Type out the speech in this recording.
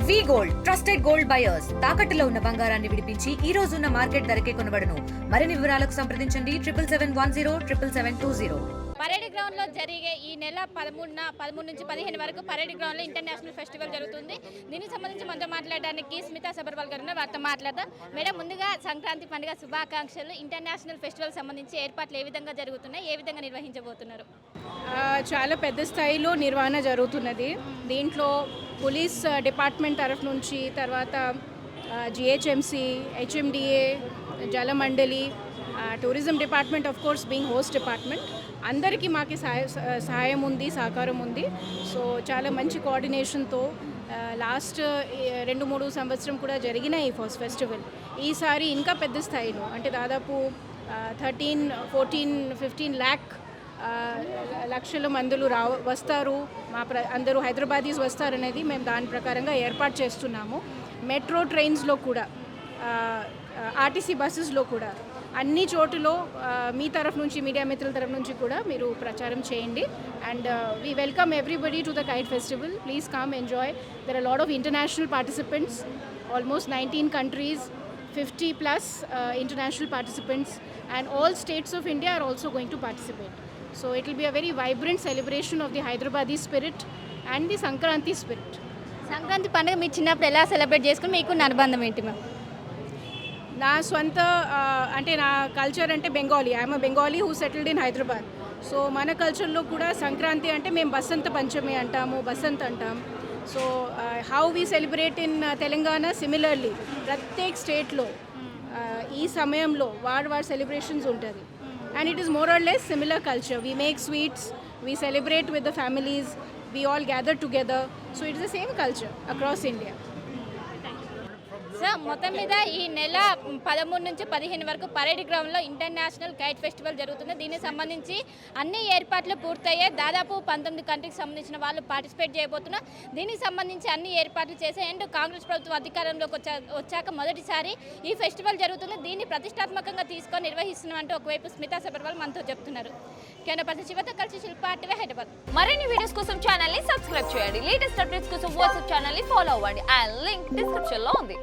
వి gold trusted gold buyers తాకట్టులో ఉన్న బంగారాన్ని విడిపించి ఈ రోజు ఉన్న మార్కెట్ ధరకే కొనబడును. మరిన్ని వివరాలకు సంప్రదించండి 77107720. పరేడ్ గ్రౌండ్ లో జరిగే ఈ నెల 13 నుంచి 15 వరకు పరేడ్ గ్రౌండ్ లో ఇంటర్నేషనల్ ఫెస్టివల్ జరుగుతుంది. దీనికి సంబంధించి మనతో మాట్లాడడానికి స్మితా సబర్వాల్ గారు ఉన్నారు. వారితో మాట్లాడదాం. మేడం, ముందుగా సంక్రాంతి పండుగ శుభాకాంక్షలు. ఇంటర్నేషనల్ ఫెస్టివల్ సంబంధించి ఏర్పాట్లు ఏ విధంగా జరుగుతున్నాయి, ఏ విధంగా నిర్వహించబోతున్నారు? చాలా పెద్ద స్థాయిలో నిర్వహణ జరుగుతున్నది. దీంట్లో పోలీస్ డిపార్ట్మెంట్ తరఫు నుంచి, తర్వాత GHMC, HMDA, Jalamandali, tourism department, of course being host department, అందరికీ మాకు సహాయం ఉంది, సహకారం ఉంది. సో చాలా మంచి కోఆర్డినేషన్తో లాస్ట్ 2-3 సంవత్సరం కూడా జరిగిన ఈ ఫస్ట్ ఫెస్టివల్ ఈసారి ఇంకా పెద్ద స్థాయిలో, అంటే దాదాపు 13-14-15 లక్షల మందులు వస్తారు. అందరూ హైదరాబాదీస్ వస్తారనేది మేము దాని ప్రకారంగా ఏర్పాటు చేస్తున్నాము. మెట్రో ట్రైన్స్లో కూడా, ఆర్టీసీ బస్సెస్లో కూడా, అన్ని చోటులో మీ తరఫు నుంచి, మీడియా మిత్రుల తరఫు నుంచి కూడా మీరు ప్రచారం చేయండి. And we welcome everybody to the kite festival. Please come enjoy. There are lot of international participants, almost 19 countries, 50+ international participants, and all states of India are also going to participate. So it will be a very vibrant celebration of the Hyderabadi spirit and the Sankranti spirit. Sankranti పండుగ మీ చిన్నప్పుడు ఎలా celebrate చేసుకుని మీకున్న అనుబంధం ఏంటి ma'am? నా స్వంత అంటే నా కల్చర్ అంటే Bengali. I'm Bengali who settled in Hyderabad. So మన కల్చర్లో కూడా సంక్రాంతి అంటే మేము బసంత పంచమి అంటాము, బసంత్ అంటాం. So how we celebrate in Telangana, similarly ప్రత్యేక స్టేట్లో ఈ సమయంలో వాడి సెలబ్రేషన్స్ ఉంటుంది. And it is more or less similar culture. We make sweets, we celebrate with the families, we all gather together. So it is the same culture across India. Sir, మొత్తం మీద ఈ నెల 13 నుంచి 15 వరకు పరేడ్ గ్రౌండ్లో international kite festival జరుగుతుంది. దీనికి సంబంధించి అన్ని ఏర్పాట్లు పూర్తయ్యాయి. దాదాపు 19 కంట్రీకి సంబంధించిన వాళ్ళు పార్టిసిపేట్ చేయబోతున్నారు. దీనికి సంబంధించి అన్ని ఏర్పాట్లు చేసే అండ్ కాంగ్రెస్ ప్రభుత్వం అధికారంలోకి వచ్చాక మొదటిసారి ఈ ఫెస్టివల్ జరుగుతుంది. దీన్ని ప్రతిష్టాత్మకంగా తీసుకొని నిర్వహిస్తున్నామంటూ ఒకవైపు స్మితా సబర్వాల్ మనతో చెప్తున్నారు. కెమెరా పర్సన్ శివతో కలిసి శిల్పా టీవీ, హైదరాబాద్. మరిన్ని వీడియోస్ కోసం ఛానల్ ని సబ్స్క్రైబ్ చేయండి. లేటెస్ట్ అప్డేట్స్ కోసం వాట్సాప్ ఛానల్ ని ఫాలో అవ్వండి. ఆ లింక్ డిస్క్రిప్షన్ లో ఉంది.